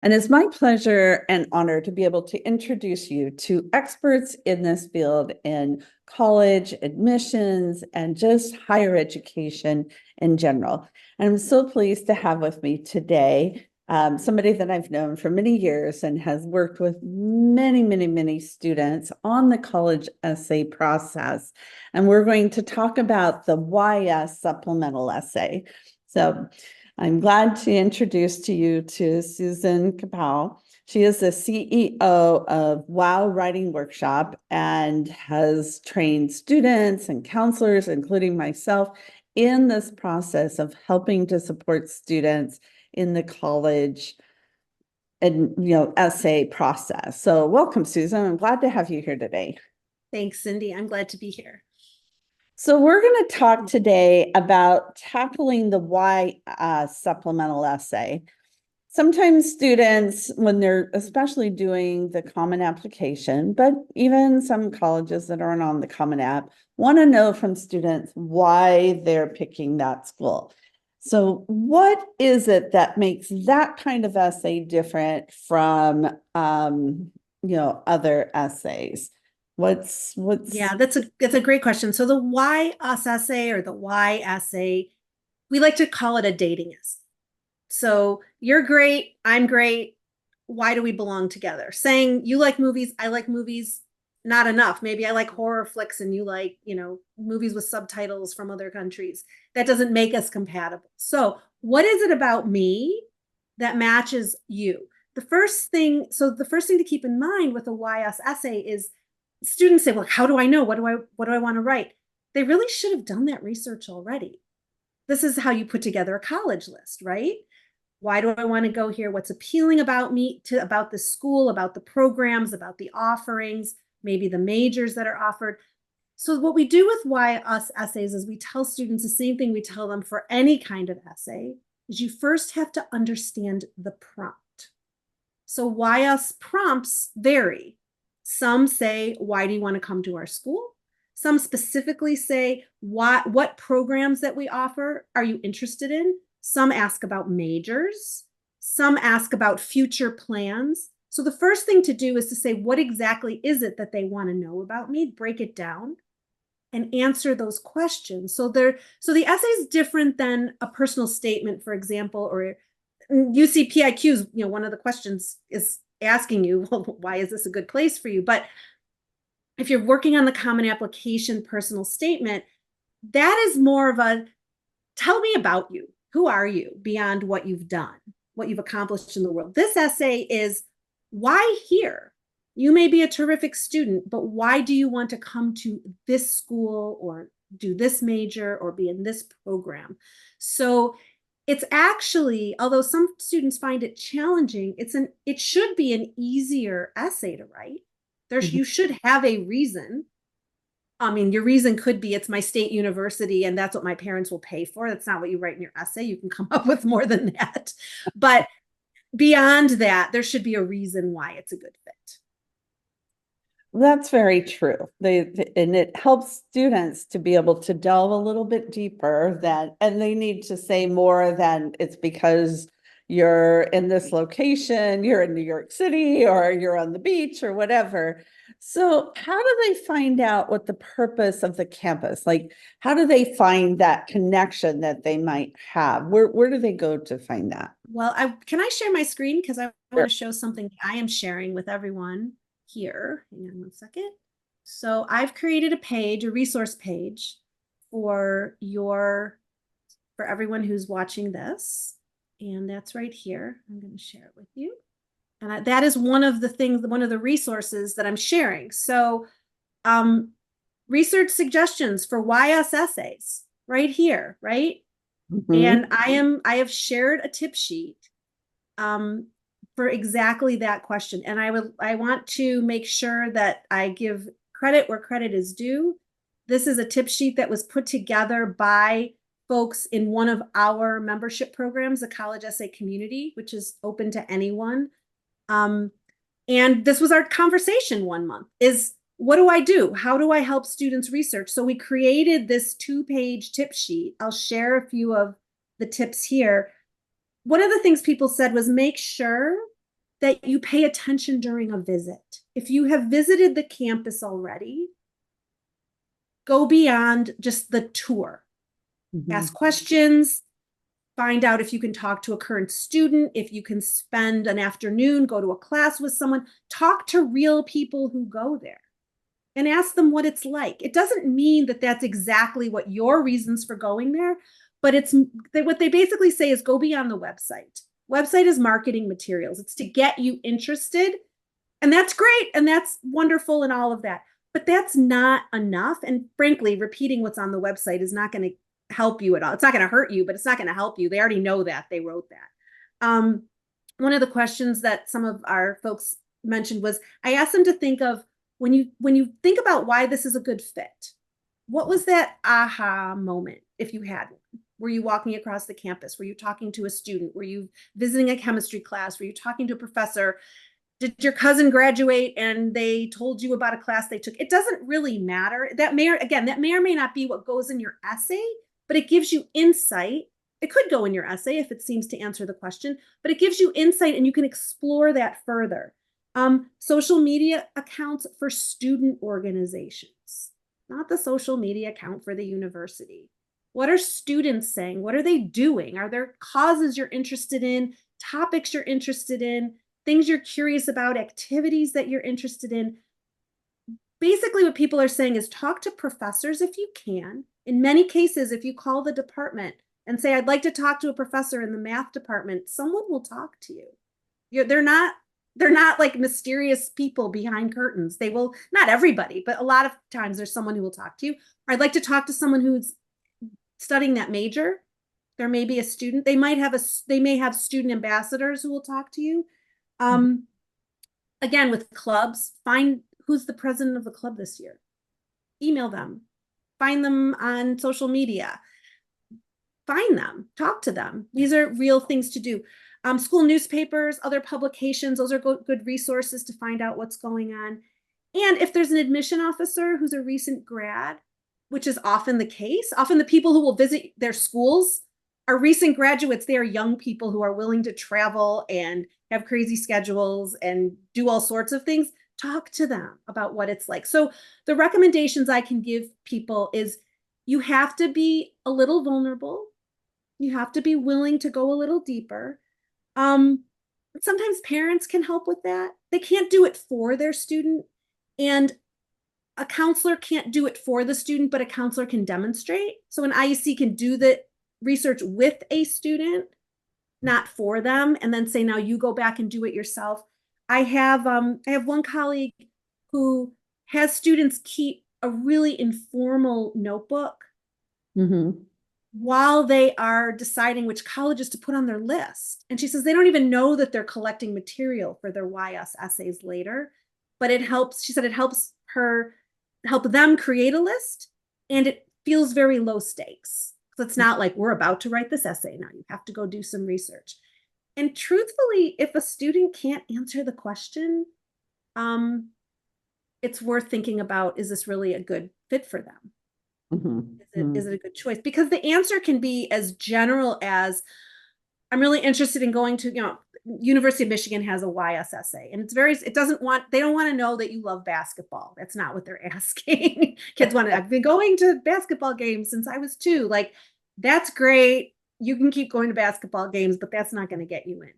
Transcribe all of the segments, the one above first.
And it's my pleasure and honor to be able to introduce you to experts in this field in college admissions and just higher education in general. And I'm so pleased to have with me today somebody that I've known for many years and has worked with many students on the college essay process. And we're going to talk about the YS supplemental essay. So I'm glad to introduce to you to Susan Knoppow. She is the CEO of WOW Writing Workshop and has trained students and counselors, including myself, in this process of helping to support students in the college and essay process. So welcome, Susan. I'm glad to have you here today. Thanks, Cyndy. I'm glad to be here. So we're going to talk today about tackling the why supplemental essay. Sometimes students, when they're especially doing the Common Application, but even some colleges that aren't on the Common App, want to know from students why they're picking that school. So what is it that makes that kind of essay different from, other essays? What's Yeah, that's a great question. So the why us essay or the why essay, we like to call it a dating essay. So you're great, I'm great. Why do we belong together? Saying you like movies, I like movies, not enough. Maybe I like horror flicks and you like, movies with subtitles from other countries. That doesn't make us compatible. So what is it about me that matches you? The first thing to keep in mind with a why us essay is students say, well, how do I know? What do I want to write? They really should have done that research already. This is how you put together a college list, right? Why do I want to go here? What's appealing about me about the school, about the programs, about the offerings, maybe the majors that are offered. So what we do with why us essays is we tell students the same thing we tell them for any kind of essay, is you first have to understand the prompt. So why us prompts vary. Some say, why do you want to come to our school? Some specifically say, what programs that we offer are you interested in? Some ask about majors. Some ask about future plans. So the first thing to do is to say, what exactly is it that they want to know about me? Break it down and answer those questions. So the essay is different than a personal statement, for example, or UCPIQs, one of the questions is asking you, well, why is this a good place for you? But if you're working on the Common Application personal statement, that is more of a, tell me about you. Who are you beyond what you've done, what you've accomplished in the world? This essay is, why here? You may be a terrific student, but why do you want to come to this school or do this major or be in this program? So it's actually, although some students find it challenging, it should be an easier essay to write. You should have a reason. I mean, your reason could be it's my state university and that's what my parents will pay for. That's not what you write in your essay. You can come up with more than that. But beyond that, there should be a reason why it's a good fit. That's very true. And it helps students to be able to delve a little bit deeper and they need to say more than it's because you're in this location, you're in New York City, or you're on the beach or whatever. So how do they find out what the purpose of the campus? Like, how do they find that connection that they might have? Where do they go to find that? Well, can I share my screen? Because I Sure. want to show something I am sharing with everyone here. Hang on one second. So I've created a page, a resource page for everyone who's watching this. And that's right here. I'm going to share it with you. And that is one of the resources that I'm sharing. So research suggestions for YS essays right here, right? And I have shared a tip sheet for exactly that question. And I want to make sure that I give credit where credit is due. This is a tip sheet that was put together by folks in one of our membership programs, the College Essay Community, which is open to anyone. And this was our conversation one month is, what do I do? How do I help students research? So we created this 2-page tip sheet. I'll share a few of the tips here. One of the things people said was make sure that you pay attention during a visit. If you have visited the campus already, go beyond just the tour. Ask questions, find out if you can talk to a current student, if you can spend an afternoon, go to a class with someone, talk to real people who go there and ask them what it's like. It doesn't mean that that's exactly what your reasons for going there, but it's what they basically say is go beyond the website. Website is marketing materials. It's to get you interested. And that's great. And that's wonderful and all of that. But that's not enough. And frankly, repeating what's on the website is not going to help you at all. It's not going to hurt you, but it's not going to help you. They already know that. They wrote that. One of the questions that some of our folks mentioned was, I asked them to think of when you think about why this is a good fit, what was that aha moment if you had one? Were you walking across the campus? Were you talking to a student? Were you visiting a chemistry class? Were you talking to a professor? Did your cousin graduate and they told you about a class they took? It doesn't really matter. That may or may not be what goes in your essay, but it gives you insight. It could go in your essay if it seems to answer the question, but it gives you insight and you can explore that further. Social media accounts for student organizations, not the social media account for the university. What are students saying? What are they doing? Are there causes you're interested in, topics you're interested in, things you're curious about, activities that you're interested in? Basically, what people are saying is talk to professors if you can. In many cases, if you call the department and say, I'd like to talk to a professor in the math department, someone will talk to you. They're not like mysterious people behind curtains. They will, not everybody, but a lot of times there's someone who will talk to you. Or I'd like to talk to someone who's studying that major. There may be a student. They may have student ambassadors who will talk to you. Again, with clubs, find who's the president of the club this year. Email them. Find them on social media. Find them. Talk to them. These are real things to do. School newspapers, other publications, those are good resources to find out what's going on. And if there's an admission officer who's a recent grad, which is often the case, often the people who will visit their schools are recent graduates. They are young people who are willing to travel and have crazy schedules and do all sorts of things. Talk to them about what it's like. So the recommendations I can give people is you have to be a little vulnerable. You have to be willing to go a little deeper. Sometimes parents can help with that. They can't do it for their student, and a counselor can't do it for the student, but a counselor can demonstrate. So an IEC can do the research with a student, not for them, and then say, now you go back and do it yourself. I have one colleague who has students keep a really informal notebook while they are deciding which colleges to put on their list. And she says they don't even know that they're collecting material for their YS essays later, but it helps. She said it helps them create a list, and it feels very low stakes. So it's not like we're about to write this essay now. You have to go do some research. And truthfully, if a student can't answer the question, it's worth thinking about, is this really a good fit for them? Is it a good choice? Because the answer can be as general as, I'm really interested in going to, University of Michigan has a YS essay, and they don't want to know that you love basketball. That's not what they're asking. Kids want to, I've been going to basketball games since I was 2. Like, that's great. You can keep going to basketball games, but that's not going to get you in.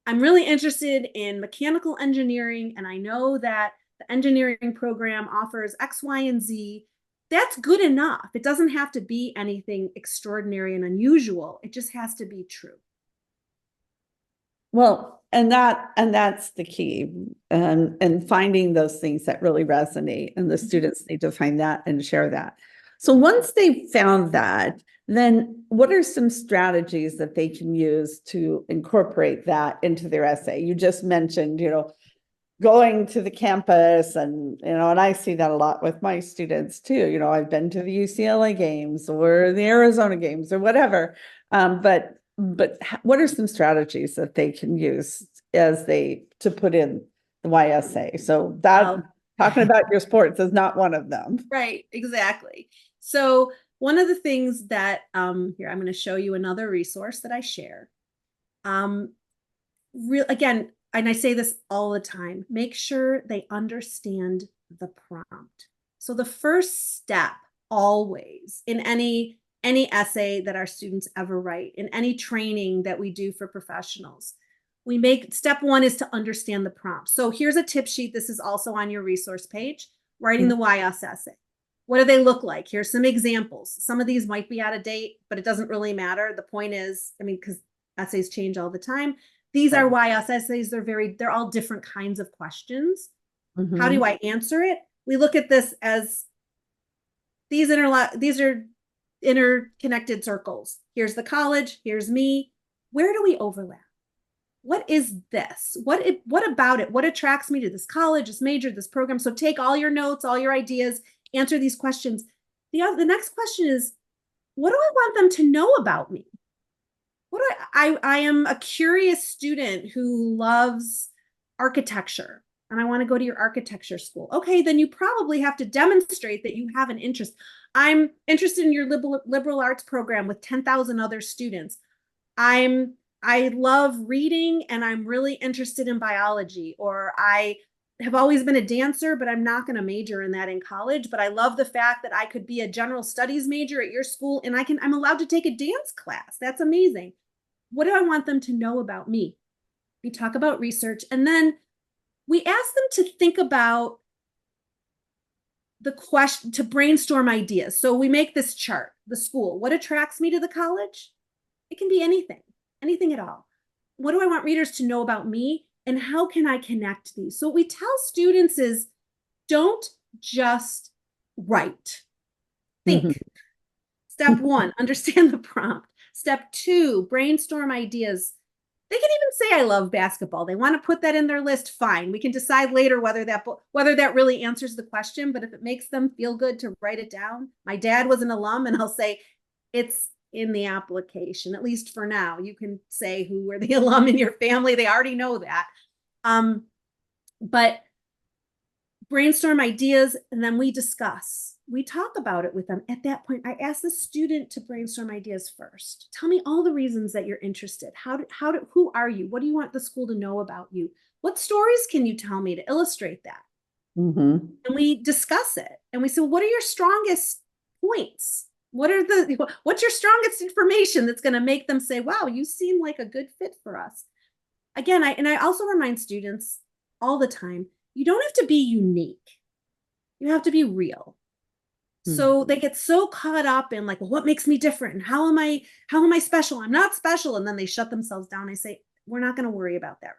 I'm really interested in mechanical engineering, and I know that the engineering program offers X, Y, and Z. That's good enough. It doesn't have to be anything extraordinary and unusual. It just has to be true. Well, and that's the key, and finding those things that really resonate, and the students need to find that and share that. So once they've found that, then what are some strategies that they can use to incorporate that into their essay? You just mentioned, going to the campus, and I see that a lot with my students too. I've been to the UCLA games or the Arizona games or whatever. But what are some strategies that they can use to put in the YSA? So that talking about your sports is not one of them. Right, exactly. So one of the things that here, I'm going to show you another resource that I share. Again, and I say this all the time, make sure they understand the prompt. So the first step always in any essay that our students ever write, in any training that we do for professionals, we make step one is to understand the prompt. So here's a tip sheet. This is also on your resource page, writing the why us essay. What do they look like? Here's some examples. Some of these might be out of date, but it doesn't really matter. The point is, I mean, because essays change all the time. These are why us essays. They're all different kinds of questions. How do I answer it? We look at this as these are interconnected circles. Here's the college, here's me. Where do we overlap? What is this? What about it? What attracts me to this college, this major, this program? So take all your notes, all your ideas, answer these questions. The next question is, what do I want them to know about me? I am a curious student who loves architecture and I want to go to your architecture school. Okay, then you probably have to demonstrate that you have an interest. I'm interested in your liberal arts program with 10,000 other students. I love reading and I'm really interested in biology, or I have always been a dancer, but I'm not going to major in that in college. But I love the fact that I could be a general studies major at your school and I'm allowed to take a dance class. That's amazing. What do I want them to know about me? We talk about research, and then we ask them to think about the question, to brainstorm ideas. So we make this chart, the school. What attracts me to the college? It can be anything at all. What do I want readers to know about me? And how can I connect these? So what we tell students is, don't just write. Think. Step one, understand the prompt. Step two, brainstorm ideas. They can even say, I love basketball. They want to put that in their list. Fine. We can decide later whether that really answers the question. But if it makes them feel good to write it down, my dad was an alum, and I'll say it's in the application, at least for now. You can say who were the alum in your family. They already know that. But brainstorm ideas, and then we discuss. We talk about it with them. At that point, I ask the student to brainstorm ideas first. Tell me all the reasons that you're interested. Who are you? What do you want the school to know about you? What stories can you tell me to illustrate that? And we discuss it. And we say, well, what are your strongest points? What's your strongest information that's going to make them say, wow, you seem like a good fit for us? Again, I also remind students all the time, you don't have to be unique. You have to be real. So they get so caught up in like, well, what makes me different? And how am I special? I'm not special. And then they shut themselves down. I say, we're not going to worry about that right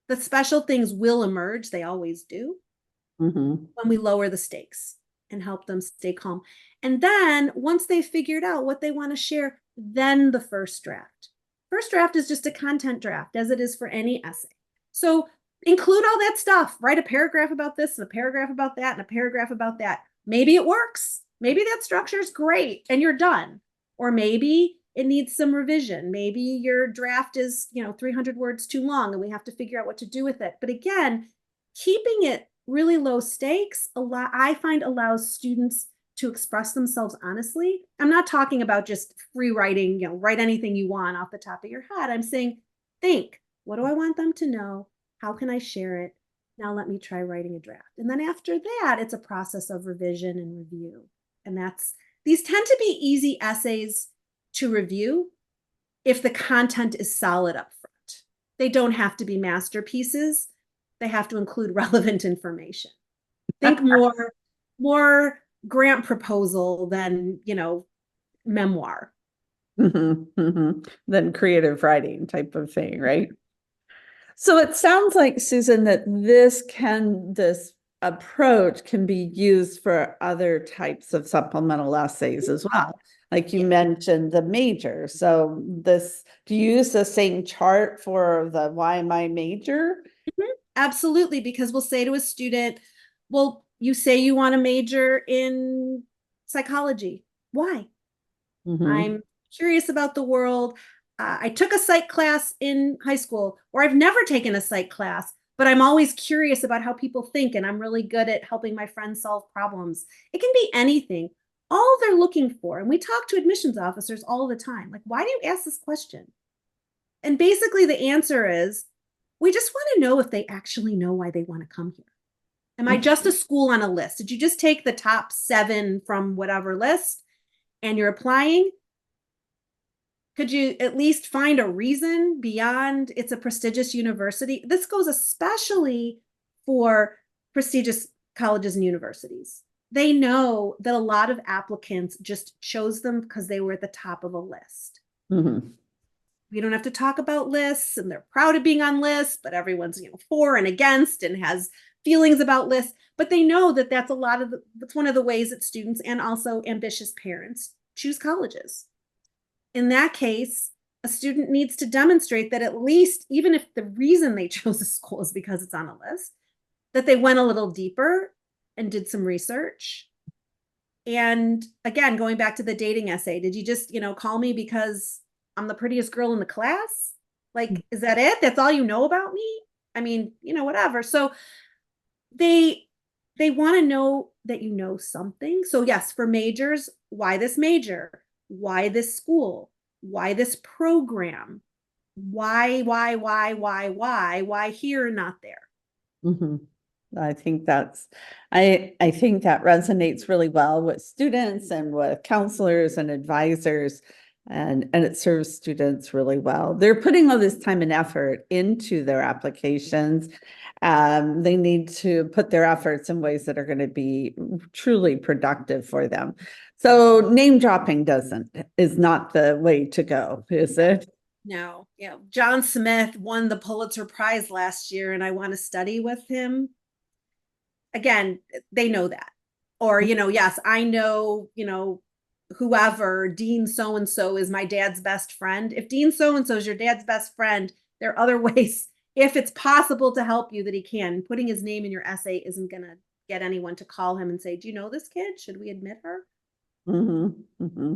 now. The special things will emerge. They always do when we lower the stakes and help them stay calm. And then once they've figured out what they want to share, then the first draft. First draft is just a content draft, as it is for any essay. So include all that stuff. Write a paragraph about this, and a paragraph about that, and a paragraph about that. Maybe it works. Maybe that structure is great and you're done. Or maybe it needs some revision. Maybe your draft is, 300 words too long and we have to figure out what to do with it. But again, keeping it really low stakes, I find allows students to express themselves honestly. I'm not talking about just free writing, write anything you want off the top of your head. I'm saying, think, what do I want them to know? How can I share it? Now let me try writing a draft. And then after that, it's a process of revision and review. And these tend to be easy essays to review if the content is solid up front. They don't have to be masterpieces. They have to include relevant information. Think more grant proposal than, memoir. Than creative writing type of thing, right? So it sounds like, Susan, that this approach can be used for other types of supplemental essays as well. Like you mentioned the major. So do you use the same chart for the why my major? Absolutely, because we'll say to a student, well, you say you want to major in psychology. Why? I'm curious about the world. I took a psych class in high school, or I've never taken a psych class, but I'm always curious about how people think, and I'm really good at helping my friends solve problems. It can be anything. All they're looking for, and we talk to admissions officers all the time, like, why do you ask this question? And basically the answer is, we just want to know if they actually know why they want to come here. Am I just a school on a list? Did you just take the top 7 from whatever list and you're applying? Could you at least find a reason beyond it's a prestigious university? This goes especially for prestigious colleges and universities. They know that a lot of applicants just chose them because they were at the top of a list. Mm-hmm. We don't have to talk about lists, and they're proud of being on lists, but everyone's, for and against and has feelings about lists. But they know that that's one of the ways that students and also ambitious parents choose colleges. In that case, a student needs to demonstrate that at least, even if the reason they chose a school is because it's on a list, that they went a little deeper and did some research. And again, going back to the dating essay, did you just, call me because I'm the prettiest girl in the class? Like, is that it? That's all you know about me? I mean, whatever. So they want to know that you know something. So yes, for majors, why this major? Why this school? Why this program? Why here and not there? Mm-hmm. I think I think that resonates really well with students and with counselors and advisors, and it serves students really well. They're putting all this time and effort into their applications. They need to put their efforts in ways that are going to be truly productive for them. So name dropping is not the way to go, is it? No, John Smith won the Pulitzer Prize last year, and I want to study with him. Again, they know that. Or, yes, I know, whoever, Dean so-and-so is my dad's best friend. If Dean so-and-so is your dad's best friend, there are other ways, if it's possible to help you, that he can. Putting his name in your essay isn't going to get anyone to call him and say, do you know this kid? Should we admit her? Mm-hmm. Mm-hmm.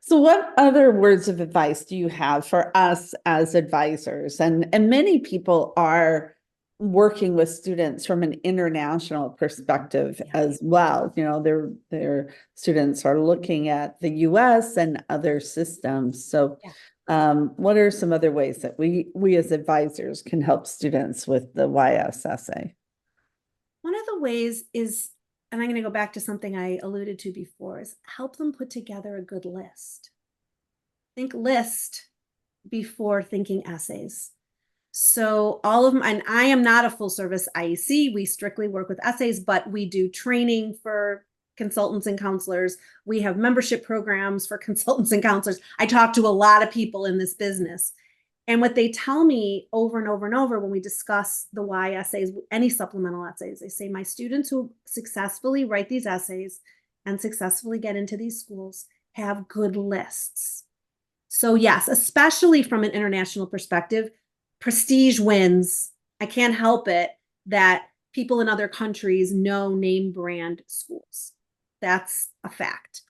So what other words of advice do you have for us as advisors? And many people are working with students from an international perspective as well. Their students are looking at the US and other systems. So what are some other ways that we as advisors can help students with the YSSA? One of the ways is, and I'm going to go back to something I alluded to before, is help them put together a good list. Think list before thinking essays. So all of them, and I am not a full service IEC. We strictly work with essays, but we do training for consultants and counselors. We have membership programs for consultants and counselors. I talk to a lot of people in this business. And what they tell me over and over and over when we discuss the why essays, any supplemental essays, they say, my students who successfully write these essays and successfully get into these schools have good lists. So yes, especially from an international perspective, prestige wins. I can't help it that people in other countries know name brand schools. That's a fact.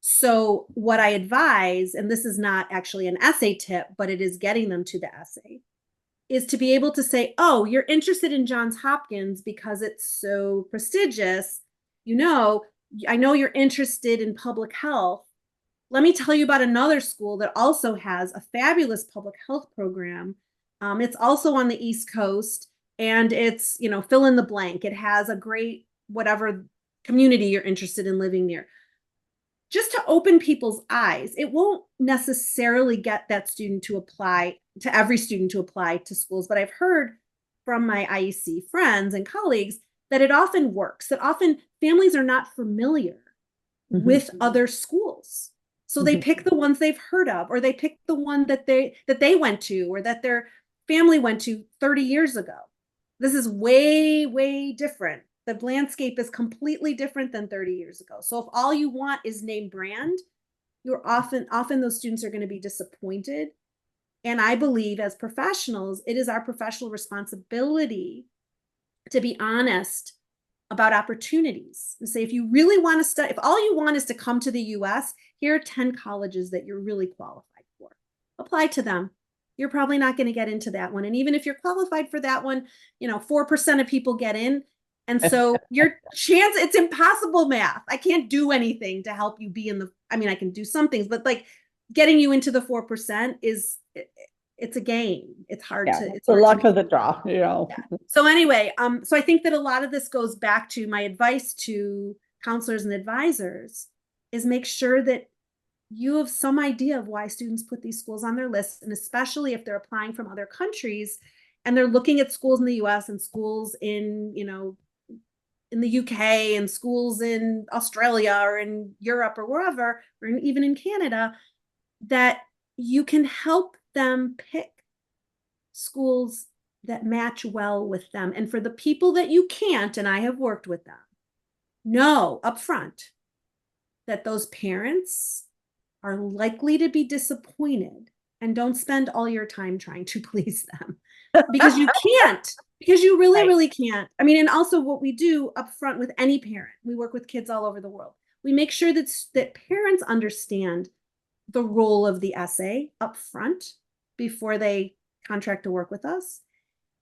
So what I advise, and this is not actually an essay tip, but it is getting them to the essay, is to be able to say, oh, you're interested in Johns Hopkins because it's so prestigious. I know you're interested in public health. Let me tell you about another school that also has a fabulous public health program. It's also on the East Coast, and it's, fill in the blank. It has a great whatever community you're interested in living near. Just to open people's eyes. It won't necessarily get that student to apply, to every student to apply to schools, but I've heard from my IEC friends and colleagues that it often works, that often families are not familiar with other schools. So they pick the ones they've heard of, or they pick the one that they went to, or that their family went to 30 years ago. This is way, way different. The landscape is completely different than 30 years ago. So if all you want is name brand, you're often those students are going to be disappointed. And I believe as professionals, it is our professional responsibility to be honest about opportunities and say, if you really want to study, if all you want is to come to the US, here are 10 colleges that you're really qualified for. Apply to them. You're probably not going to get into that one. And even if you're qualified for that one, 4% of people get in. And so your chance, it's impossible math. I can't do anything to help you be in I can do some things, but like getting you into the 4% it's a game. It's hard Yeah, to, it's the hard luck to. of the draw, you know. So anyway, so I think that a lot of this goes back to my advice to counselors and advisors is make sure that you have some idea of why students put these schools on their list, and especially if they're applying from other countries and they're looking at schools in the US and schools in, in the UK and schools in Australia or in Europe or wherever, or even in Canada, that you can help them pick schools that match well with them. And for the people that you can't, and I have worked with them, know upfront that those parents are likely to be disappointed, and don't spend all your time trying to please them because you can't, because you really, Right. really can't. I mean, and also what we do upfront with any parent, we work with kids all over the world. We make sure that parents understand the role of the essay upfront before they contract to work with us.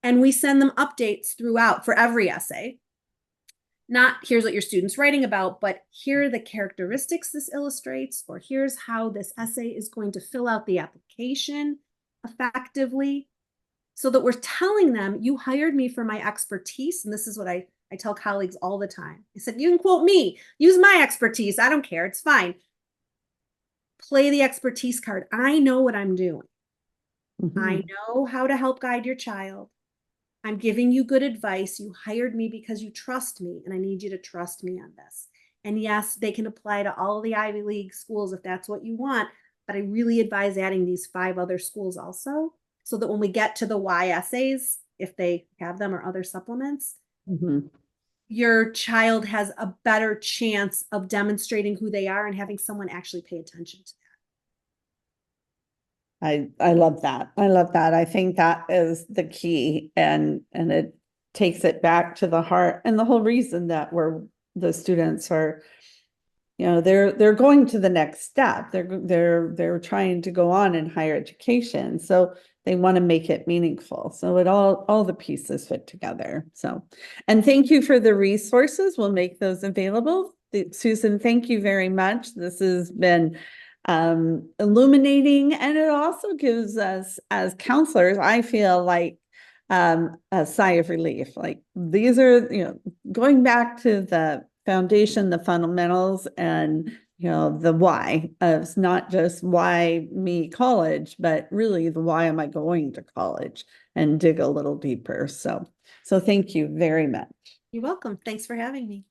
And we send them updates throughout for every essay. Not here's what your student's writing about, but here are the characteristics this illustrates, or here's how this essay is going to fill out the application effectively, so that we're telling them, you hired me for my expertise. And this is what I tell colleagues all the time. I said, you can quote me, use my expertise. I don't care. It's fine. Play the expertise card. I know what I'm doing. I know how to help guide your child. I'm giving you good advice. You hired me because you trust me, and I need you to trust me on this. And yes, they can apply to all the Ivy League schools if that's what you want, but I really advise adding these 5 other schools also, so that when we get to the why essays, if they have them or other supplements, your child has a better chance of demonstrating who they are and having someone actually pay attention to that. I love that. I love that. I think that is the key, and it takes it back to the heart and the whole reason that the students are, they're going to the next step. They're trying to go on in higher education. So they want to make it meaningful. So all the pieces fit together. So, and thank you for the resources. We'll make those available. Susan, thank you very much. This has been illuminating, and it also gives us as counselors, I feel like, a sigh of relief. Like these are, going back to the foundation, the fundamentals, and the why of not just why me college, but really the why am I going to college, and dig a little deeper. So thank you very much. You're welcome. Thanks for having me.